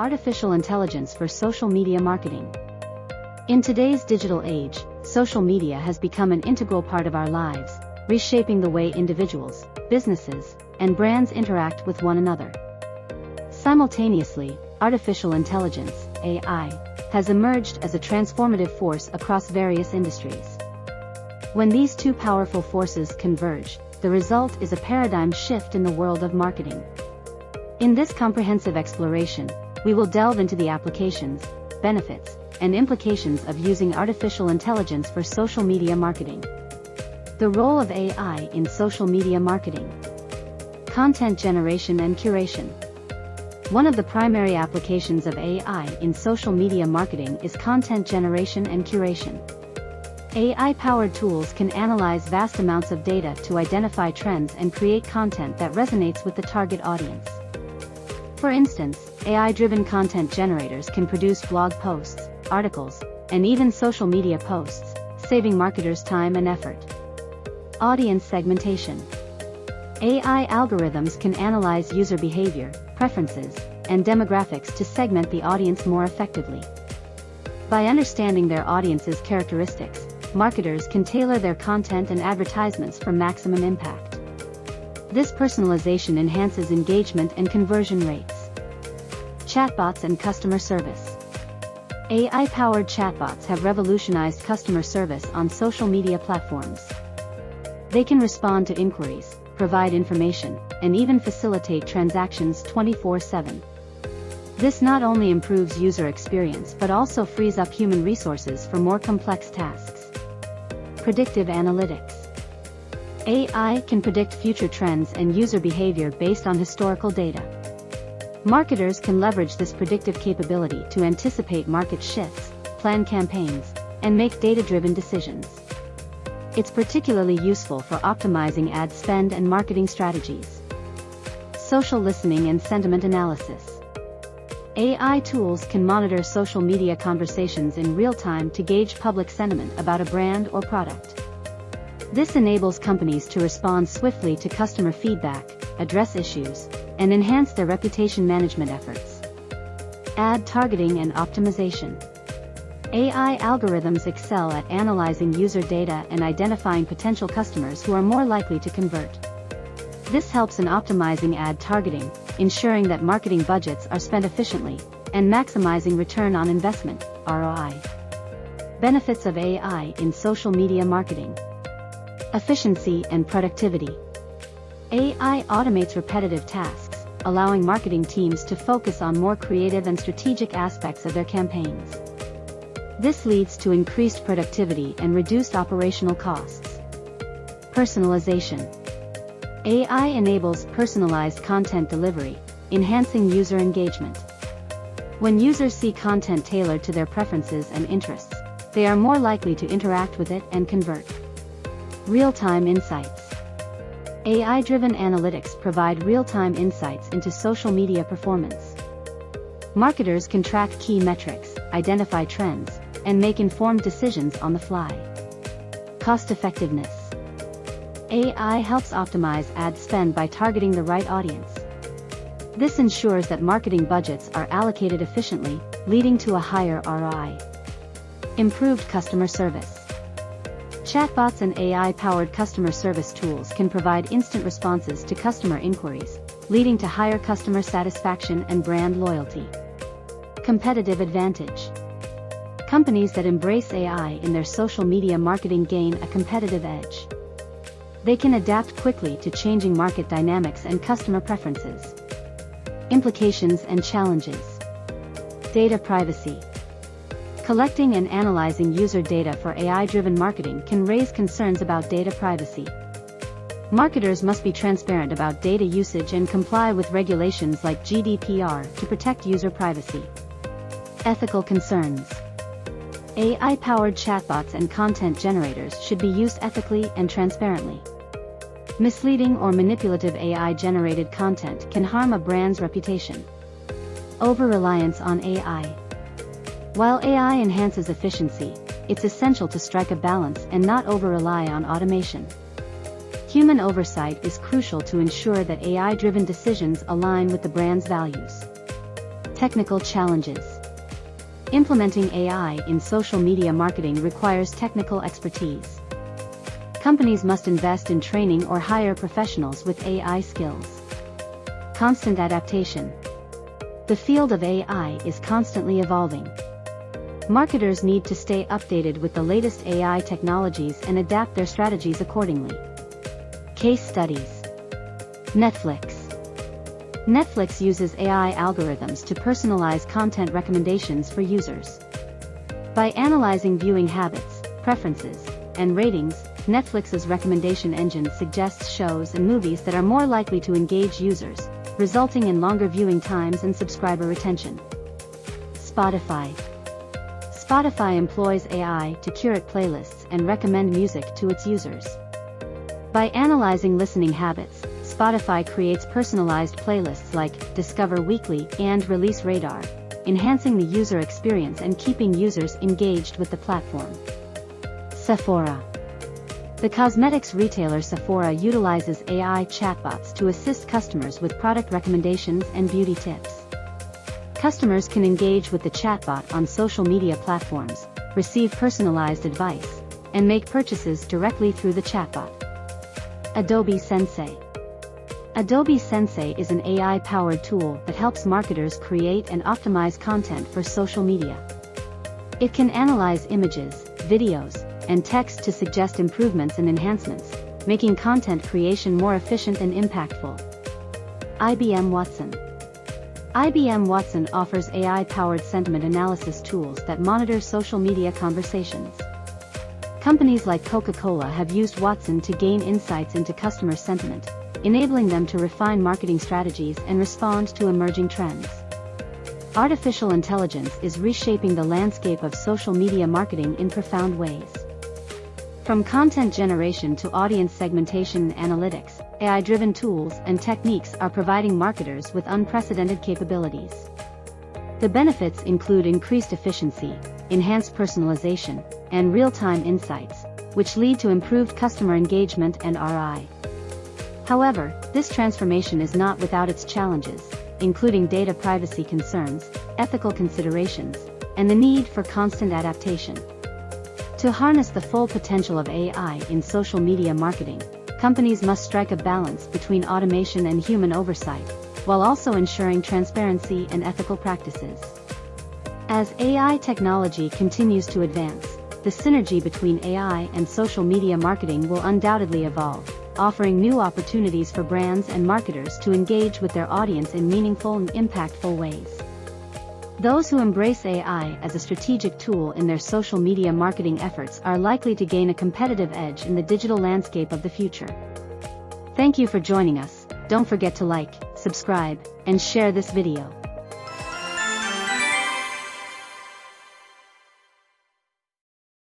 artificial intelligence for social media marketing. In today's digital age, social media has become an integral part of our lives, reshaping the way individuals, businesses, and brands interact with one another. Simultaneously, artificial intelligence, AI, has emerged as a transformative force across various industries. When these two powerful forces converge, the result is a paradigm shift in the world of marketing. In this comprehensive exploration, we will delve into the applications, benefits, and implications of using artificial intelligence for social media marketing. The role of AI in social media marketing. Content generation and curation. One of the primary applications of AI in social media marketing is content generation and curation. AI-powered tools can analyze vast amounts of data to identify trends and create content that resonates with the target audience. For instance, AI-driven content generators can produce blog posts, articles, and even social media posts, saving marketers time and effort. Audience segmentation. AI algorithms can analyze user behavior, preferences, and demographics to segment the audience more effectively. By understanding their audience's characteristics, marketers can tailor their content and advertisements for maximum impact. This personalization enhances engagement and conversion rates. Chatbots and customer service. AI-powered chatbots have revolutionized customer service on social media platforms. They can respond to inquiries, provide information, and even facilitate transactions 24/7. This not only improves user experience but also frees up human resources for more complex tasks. Predictive analytics. AI can predict future trends and user behavior based on historical data. Marketers can leverage this predictive capability to anticipate market shifts, plan campaigns, and make data-driven decisions. It's particularly useful for optimizing ad spend and marketing strategies. Social listening and sentiment analysis. AI tools can monitor social media conversations in real time to gauge public sentiment about a brand or product. This enables companies to respond swiftly to customer feedback, address issues, and enhance their reputation management efforts. Ad targeting and optimization. AI algorithms excel at analyzing user data and identifying potential customers who are more likely to convert. This helps in optimizing ad targeting, ensuring that marketing budgets are spent efficiently, and maximizing return on investment, ROI. Benefits of AI in social media marketing. Efficiency and productivity. AI automates repetitive tasks, allowing marketing teams to focus on more creative and strategic aspects of their campaigns. This leads to increased productivity and reduced operational costs. Personalization. AI enables personalized content delivery, enhancing user engagement. When users see content tailored to their preferences and interests, they are more likely to interact with it and convert. Real-time insights. AI-driven analytics provide real-time insights into social media performance. Marketers can track key metrics, identify trends, and make informed decisions on the fly. Cost-effectiveness. AI helps optimize ad spend by targeting the right audience. This ensures that marketing budgets are allocated efficiently, leading to a higher ROI. Improved customer service. Chatbots and AI-powered customer service tools can provide instant responses to customer inquiries, leading to higher customer satisfaction and brand loyalty. Competitive advantage. Companies that embrace AI in their social media marketing gain a competitive edge. They can adapt quickly to changing market dynamics and customer preferences. Implications and challenges. Data privacy. Collecting and analyzing user data for AI-driven marketing can raise concerns about data privacy. Marketers must be transparent about data usage and comply with regulations like GDPR to protect user privacy. Ethical concerns. AI-powered chatbots and content generators should be used ethically and transparently. Misleading or manipulative AI-generated content can harm a brand's reputation. Over-reliance on AI. While AI enhances efficiency, it's essential to strike a balance and not over-rely on automation. Human oversight is crucial to ensure that AI-driven decisions align with the brand's values. Technical challenges. Implementing AI in social media marketing requires technical expertise. Companies must invest in training or hire professionals with AI skills. Constant adaptation. The field of AI is constantly evolving. Marketers need to stay updated with the latest AI technologies and adapt their strategies accordingly. Case studies. Netflix. Netflix uses AI algorithms to personalize content recommendations for users. By analyzing viewing habits, preferences, and ratings, Netflix's recommendation engine suggests shows and movies that are more likely to engage users, resulting in longer viewing times and subscriber retention. Spotify. Spotify employs AI to curate playlists and recommend music to its users. By analyzing listening habits, Spotify creates personalized playlists like Discover Weekly and Release Radar, enhancing the user experience and keeping users engaged with the platform. Sephora. The cosmetics retailer Sephora utilizes AI chatbots to assist customers with product recommendations and beauty tips. Customers can engage with the chatbot on social media platforms, receive personalized advice, and make purchases directly through the chatbot. Adobe Sensei. Adobe Sensei is an AI-powered tool that helps marketers create and optimize content for social media. It can analyze images, videos, and text to suggest improvements and enhancements, making content creation more efficient and impactful. IBM Watson. IBM Watson offers AI-powered sentiment analysis tools that monitor social media conversations. Companies like Coca-Cola have used Watson to gain insights into customer sentiment, enabling them to refine marketing strategies and respond to emerging trends. Artificial intelligence is reshaping the landscape of social media marketing in profound ways. From content generation to audience segmentation and analytics, AI-driven tools and techniques are providing marketers with unprecedented capabilities. The benefits include increased efficiency, enhanced personalization, and real-time insights, which lead to improved customer engagement and ROI. However, this transformation is not without its challenges, including data privacy concerns, ethical considerations, and the need for constant adaptation. To harness the full potential of AI in social media marketing, companies must strike a balance between automation and human oversight, while also ensuring transparency and ethical practices. As AI technology continues to advance, the synergy between AI and social media marketing will undoubtedly evolve, offering new opportunities for brands and marketers to engage with their audience in meaningful and impactful ways. Those who embrace AI as a strategic tool in their social media marketing efforts are likely to gain a competitive edge in the digital landscape of the future. Thank you for joining us. Don't forget to like, subscribe, and share this video.